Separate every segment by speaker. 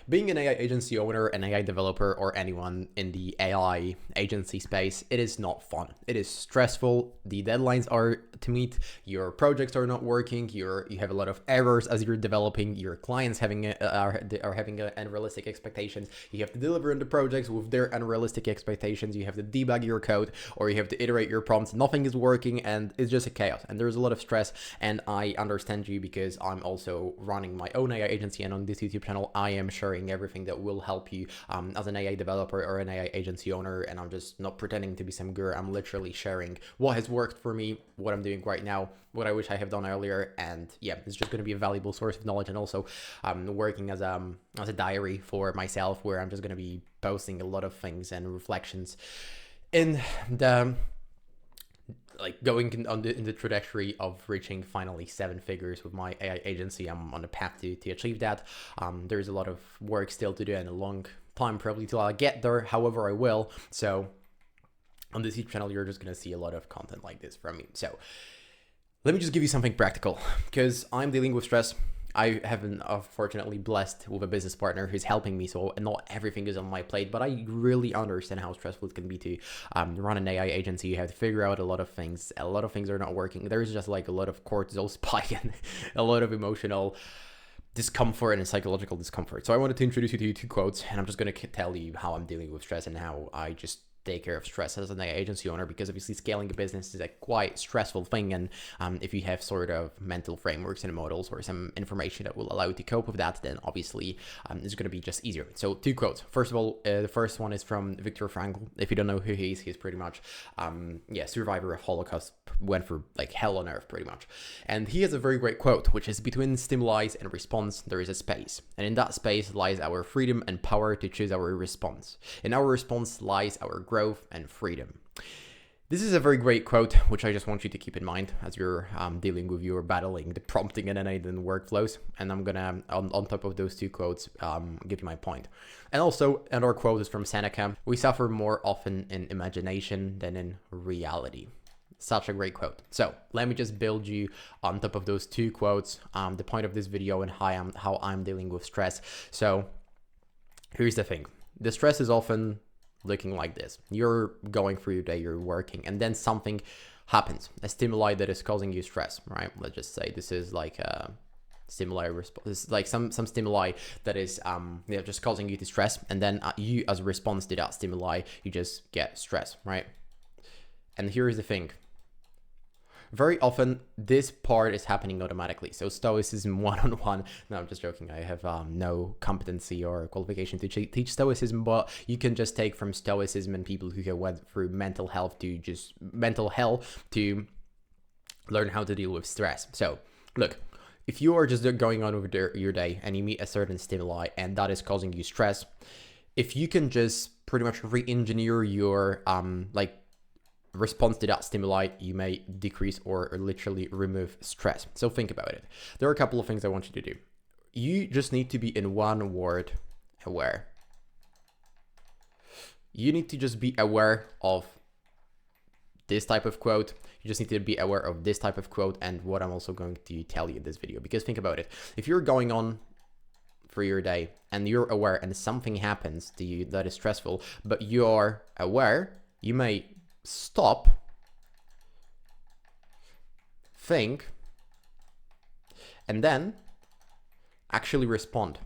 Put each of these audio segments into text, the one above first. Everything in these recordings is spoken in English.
Speaker 1: Being an AI agency owner, an AI developer, or anyone in the AI agency space, it is not fun. It is stressful. The deadlines are to meet. Your projects are not working. You have a lot of errors as you're developing. Your clients are having unrealistic expectations. You have to deliver on the projects with their unrealistic expectations. You have to debug your code, or you have to iterate your prompts. Nothing is working, and it's just a chaos. And there's a lot of stress. And I understand you because I'm also running my own AI agency, and on this YouTube channel, I am sharing everything that will help you as an AI developer or an AI agency owner. And I'm just not pretending to be some guru. I'm literally sharing what has worked for me, what I'm doing right now, what I wish I have done earlier. And yeah, it's just going to be a valuable source of knowledge, and also working as a diary for myself, where I'm just going to be posting a lot of things and reflections in the going in the trajectory of reaching finally 7 figures with my AI agency. I'm on the path to achieve that. There's a lot of work still to do and a long time probably till I get there. However, I will. So on this YouTube channel, you're just going to see a lot of content like this from me. So let me just give you something practical, because I'm dealing with stress. I have been unfortunately blessed with a business partner who's helping me, so not everything is on my plate, but I really understand how stressful it can be to run an AI agency. You have to figure out a lot of things. A lot of things are not working. There's just like a lot of cortisol spike and a lot of emotional discomfort and psychological discomfort. So I wanted to introduce you to 2 quotes, and I'm just going to tell you how I'm dealing with stress and how I just take care of stress as an agency owner, because obviously scaling a business is a quite stressful thing. And if you have sort of mental frameworks and models or some information that will allow you to cope with that, then obviously it's going to be just easier. So 2 quotes. First of all, the first one is from Viktor Frankl. If you don't know who he is, he's pretty much survivor of Holocaust, went through like hell on earth pretty much. And he has a very great quote, which is, between stimuli and response there is a space, and in that space lies our freedom and power to choose our response. In our response lies our growth and freedom. This is a very great quote, which I just want you to keep in mind as you're dealing with your battling the prompting and then workflows. And I'm gonna on top of those 2 quotes give you my point. And also another quote is from Seneca: we suffer more often in imagination than in reality. Such a great quote. So let me just build you on top of those 2 quotes the point of this video and how I'm dealing with stress. So here's the thing. The stress is often looking like this. You're going through your day, you're working, and then something happens, a stimuli that is causing you stress, right? Let's just say this is like a stimuli response, like some stimuli that is just causing you to stress, and then you, as a response to that stimuli, you just get stress, right? And here is the thing. Very often this part is happening automatically. So Stoicism 101, no, I'm just joking. I have no competency or qualification to teach Stoicism, but you can just take from Stoicism and people who have went through mental hell to learn how to deal with stress. So look, if you are just going on with your day and you meet a certain stimuli and that is causing you stress, if you can just pretty much re-engineer your response to that stimuli, you may decrease or literally remove stress. So think about it. There are a couple of things I want you to do. You just need to be, in one word, aware. You need to just be aware of this type of quote. You just need to be aware of this type of quote and what I'm also going to tell you in this video. Because think about it. If you're going on for your day and you're aware and something happens to you that is stressful, but you're aware, you may stop, think, and then actually respond.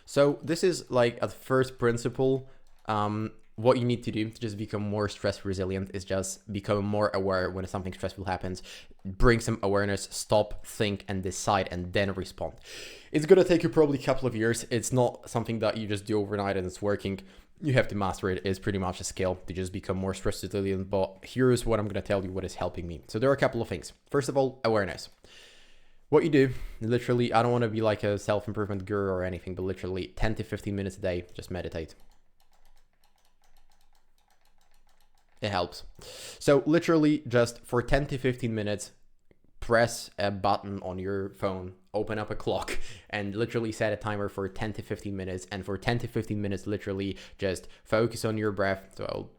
Speaker 1: So this is like a first principle. What you need to do to just become more stress resilient is just become more aware when something stressful happens. Bring some awareness, stop, think, and decide, and then respond. It's gonna take you probably a couple of years. It's not something that you just do overnight and it's working. You have to master it. It's pretty much a skill to just become more stress resilient. But here's what I'm gonna tell you what is helping me. So there are a couple of things. First of all, awareness. What you do, literally, I don't want to be like a self-improvement guru or anything, but literally 10 to 15 minutes a day, just meditate. It helps. So literally just for 10 to 15 minutes, press a button on your phone, open up a clock, and literally set a timer for 10 to 15 minutes. And for 10 to 15 minutes, literally just focus on your breath. So I'll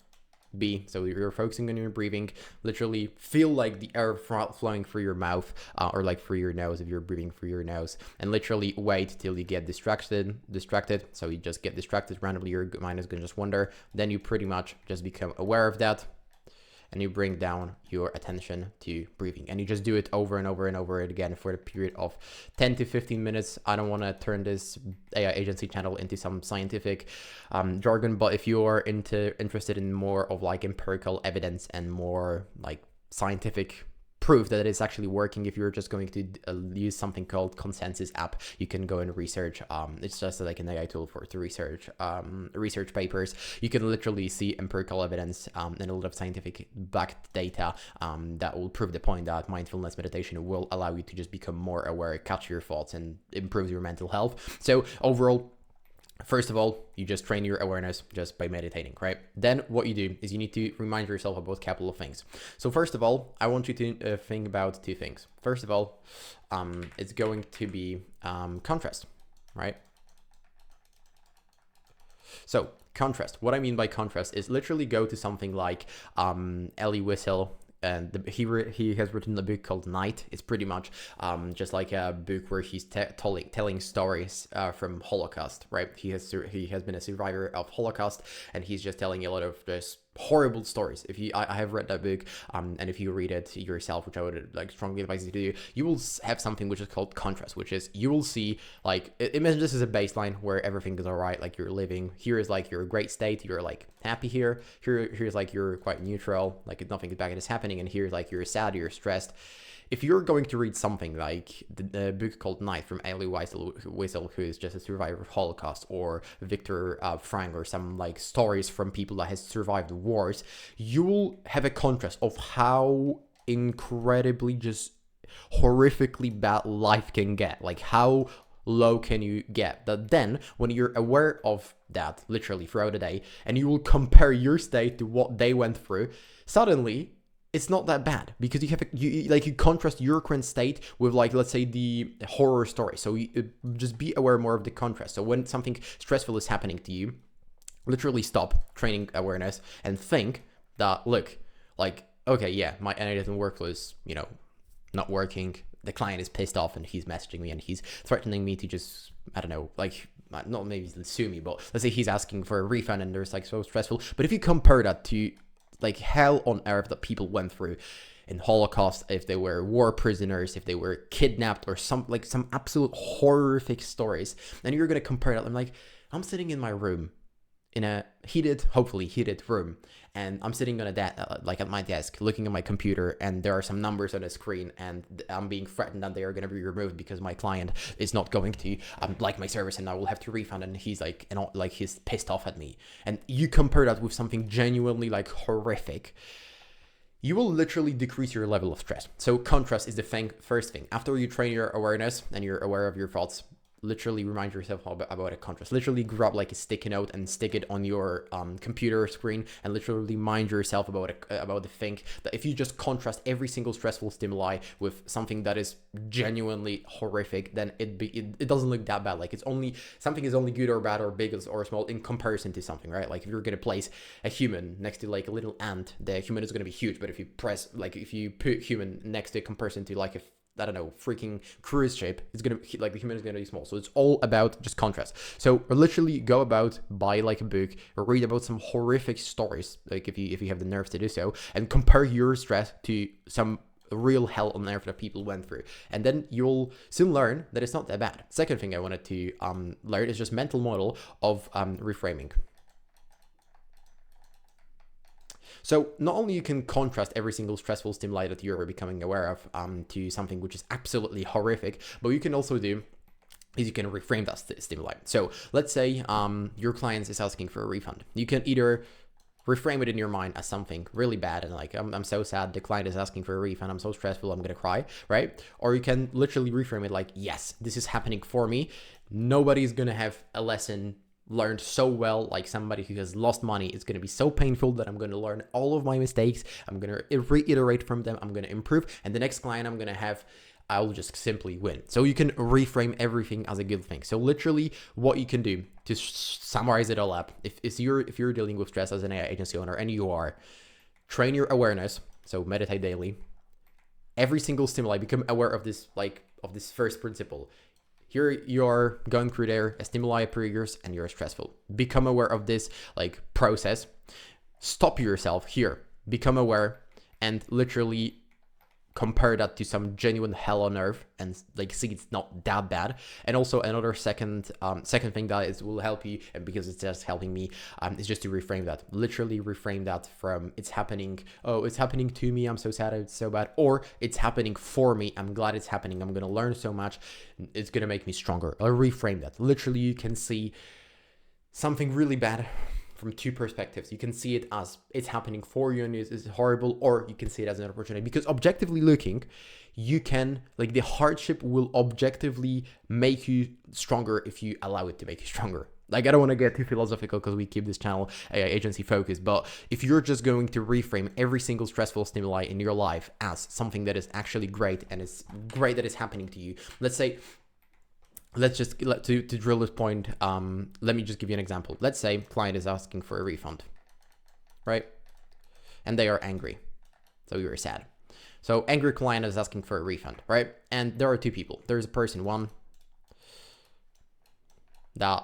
Speaker 1: B, so you're focusing on your breathing. Literally feel like the air flowing through your mouth, or like through your nose if you're breathing through your nose, and literally wait till you get distracted. So you just get distracted randomly, your mind is gonna just wander. Then you pretty much just become aware of that, and you bring down your attention to breathing, and you just do it over and over and over again for a period of 10 to 15 minutes. I don't want to turn this AI agency channel into some scientific jargon, but if you're interested in more of like empirical evidence and more like scientific proof that it's actually working, if you're just going to use something called Consensus app, you can go and research. It's just like an AI tool to research papers. You can literally see empirical evidence and a lot of scientific backed data that will prove the point that mindfulness meditation will allow you to just become more aware, catch your thoughts, and improve your mental health. So overall, first of all, you just train your awareness just by meditating, right? Then what you do is you need to remind yourself about a couple of things. So first of all, I want you to think about two things. First of all, it's going to be contrast, right? So contrast, what I mean by contrast is literally go to something like Elie Wiesel, and he has written a book called Night. It's pretty much just like a book where he's telling stories from Holocaust, right? He has been a survivor of Holocaust, and he's just telling a lot of just horrible stories. I have read that book, and if you read it yourself, which I would like strongly advise you to do, you will have something which is called contrast, which is you will see like, imagine this is a baseline where everything is all right, like you're living here is like your great state, you're like happy here's like you're quite neutral, like nothing bad is happening, and here's like you're sad, you're stressed. If you're going to read something like the book called Night from Elie Wiesel, who is just a survivor of Holocaust, or Viktor Frankl, or some like stories from people that has survived wars, you will have a contrast of how incredibly just horrifically bad life can get, like how low can you get. That then when you're aware of that literally throughout the day, and you will compare your state to what they went through, suddenly it's not that bad, because you contrast your current state with, like, let's say the horror story. So you just be aware more of the contrast. So when something stressful is happening to you, literally stop training awareness and think that, look, like, okay, yeah, my analytical workflow is, not working. The client is pissed off and he's messaging me and he's threatening me to just, I don't know, like, not maybe sue me, but let's say he's asking for a refund and there's like so stressful. But if you compare that to like hell on earth that people went through in Holocaust, if they were war prisoners, if they were kidnapped, or some absolute horrific stories, and you're gonna compare that. I'm like, I'm sitting in my room, in a hopefully heated room, and I'm sitting on like at my desk, looking at my computer, and there are some numbers on the screen, and I'm being threatened that they are going to be removed because my client is not going to like my service, and I will have to refund. And he's like, he's pissed off at me. And you compare that with something genuinely like horrific, you will literally decrease your level of stress. So contrast is the first thing. After you train your awareness and you're aware of your thoughts, literally remind yourself about a contrast. Literally grab like a sticky note and stick it on your computer screen, and literally remind yourself about the thing that if you just contrast every single stressful stimuli with something that is genuinely horrific, then it doesn't look that bad. Like something is only good or bad or big or small in comparison to something, right? Like if you're gonna place a human next to like a little ant, the human is gonna be huge. But if you put human next to a comparison to like I don't know, freaking cruise ship, it's gonna like the human is gonna be small. So it's all about just contrast. So literally go about, buy like a book or read about some horrific stories, like if you have the nerves to do so, and compare your stress to some real hell on earth that people went through, and then you'll soon learn that it's not that bad. Second thing I wanted to learn is just mental model of reframing. So not only you can contrast every single stressful stimuli that you're becoming aware of to something which is absolutely horrific, but you can also do is you can reframe that stimuli. So let's say your client is asking for a refund. You can either reframe it in your mind as something really bad and like, I'm so sad, the client is asking for a refund, I'm so stressful, I'm gonna cry, right? Or you can literally reframe it like, yes, this is happening for me. Nobody's gonna have a lesson learned so well like somebody who has lost money. It's going to be so painful that I'm going to learn all of my mistakes, I'm going to reiterate from them, I'm going to improve, and the next client I'm going to have, I'll just simply win. So you can reframe everything as a good thing. So literally what you can do to summarize it all up, if you're dealing with stress as an AI agency owner, and you are, train your awareness. So meditate daily. Every single stimuli, become aware of this, like of this first principle. Here you're going through there, a stimuli appears and you're stressful. Become aware of this like process. Stop yourself here. Become aware and literally compare that to some genuine hell on earth and like see it's not that bad. And also another second thing that is will help you, and because it's just helping me, is just to reframe that. Literally reframe that from it's happening, oh, it's happening to me, I'm so sad, it's so bad, or it's happening for me, I'm glad it's happening, I'm gonna learn so much, it's gonna make me stronger. Or reframe that. Literally you can see something really bad from two perspectives. You can see it as it's happening for you and it's horrible, or you can see it as an opportunity, because objectively looking, you can, like, the hardship will objectively make you stronger if you allow it to make you stronger. Like, I don't want to get too philosophical because we keep this channel AI agency focused, but if you're just going to reframe every single stressful stimuli in your life as something that is actually great, and it's great that it's happening to you. Let's say, to drill this point, let me just give you an example. Let's say client is asking for a refund, right? And they are angry. So you are sad. So angry client is asking for a refund, right? And there are two people. There's a person, one, that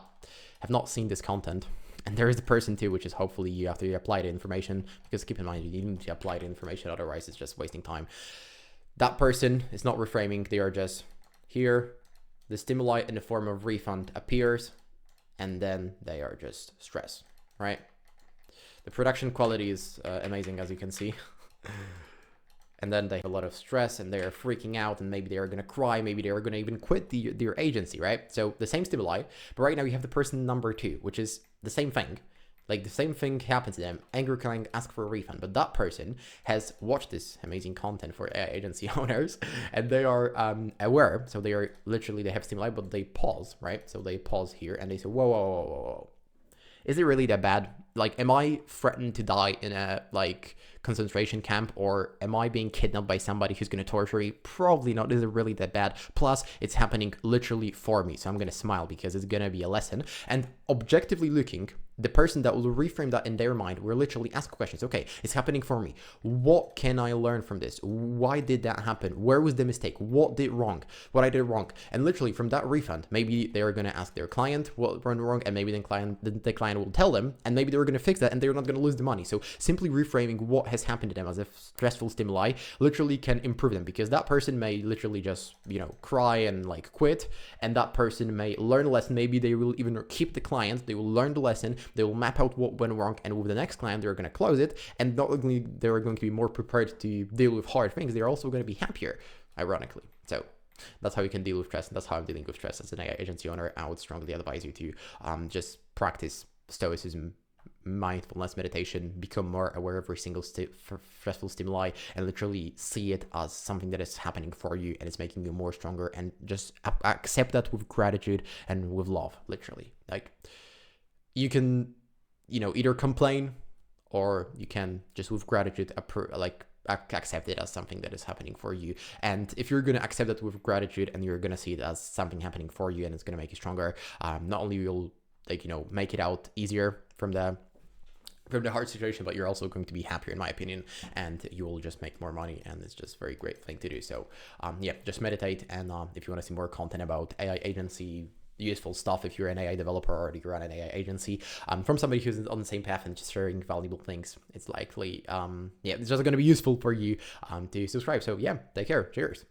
Speaker 1: have not seen this content. And there is the person two, which is hopefully you after you apply the information, because keep in mind, you need to apply the information, otherwise it's just wasting time. That person is not reframing. They are just here. The stimuli in the form of refund appears, and then they are just stressed, right? The production quality is amazing, as you can see. And then they have a lot of stress and they're freaking out, and maybe they are going to cry. Maybe they are going to even quit their agency, right? So the same stimuli, but right now you have the person number two, which is the same thing. Like the same thing happened to them. Angry client ask for a refund, but that person has watched this amazing content for AI agency owners, and they are aware. So they are literally, they have stimuli, but they pause, right? So they pause here and they say, whoa, whoa, whoa, whoa, whoa. Is it really that bad? Like, am I threatened to die in a like concentration camp, or am I being kidnapped by somebody who's going to torture me? Probably not. Is it really that bad? Plus, it's happening literally for me. So I'm going to smile because it's going to be a lesson. And objectively looking, the person that will reframe that in their mind will literally ask questions. Okay, it's happening for me. What can I learn from this? Why did that happen? Where was the mistake? What did wrong? What I did wrong? And literally from that refund, maybe they're going to ask their client what went wrong, and maybe the client will tell them, and maybe they're going to fix that, and they're not going to lose the money. So simply reframing what has happened to them as a stressful stimuli literally can improve them, because that person may literally just, you know, cry and like quit, and that person may learn a lesson. Maybe they will even keep the client, they will learn the lesson, they will map out what went wrong, and with the next client they're going to close it, and not only they're going to be more prepared to deal with hard things, they're also going to be happier, ironically. So that's how you can deal with stress, and that's how I'm dealing with stress as an AI agency owner. I would strongly advise you to just practice stoicism, mindfulness, meditation, become more aware of every single stressful stimuli, and literally see it as something that is happening for you and it's making you more stronger, and just accept that with gratitude and with love. Literally, like, you can, you know, either complain, or you can just with gratitude accept it as something that is happening for you. And if you're going to accept that with gratitude, and you're going to see it as something happening for you and it's going to make you stronger, not only you'll, like, you know, make it out easier from the hard situation, but you're also going to be happier, in my opinion, and you will just make more money, and it's just a very great thing to do. So yeah, just meditate. And if you want to see more content about AI agency, useful stuff, if you're an AI developer or you run an AI agency, from somebody who's on the same path and just sharing valuable things, it's likely, yeah, it's just going to be useful for you to subscribe. So yeah, take care. Cheers.